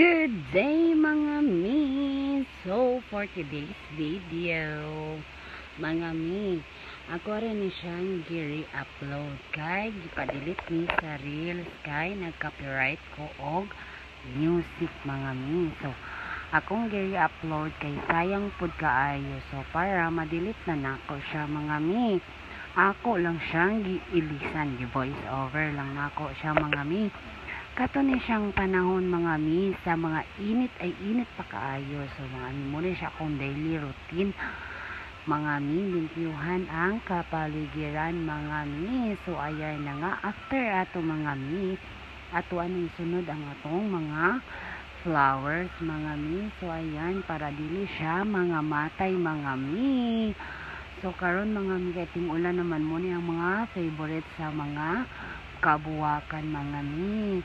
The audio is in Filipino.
Good day mga mi! So, for today's video, mga mi, ako rin ni siyang giri-upload kay gipadelete ni sa Reels kay nag-copyright ko og music mga mi. So, akong giri-upload kay sayang pud kaayo. So, para madelete na nako siya mga mi. Ako lang siyang gi-ilisan, gi-voice over lang nako siya mga mi. Kato ni siyang panahon mga mi, sa mga init ay init pa kaayo. So mga mi, muna siya akong daily routine mga mi, limpyuhan ang kapaligiran mga mi. So ayan na nga, after ato mga mi, ato anong sunod ang atong mga flowers mga mi. So ayan, para dili siya mga matay mga mi. So karon mga mi, kay ting-ulan naman muna ang mga favorite sa mga kabuwakan mga mi.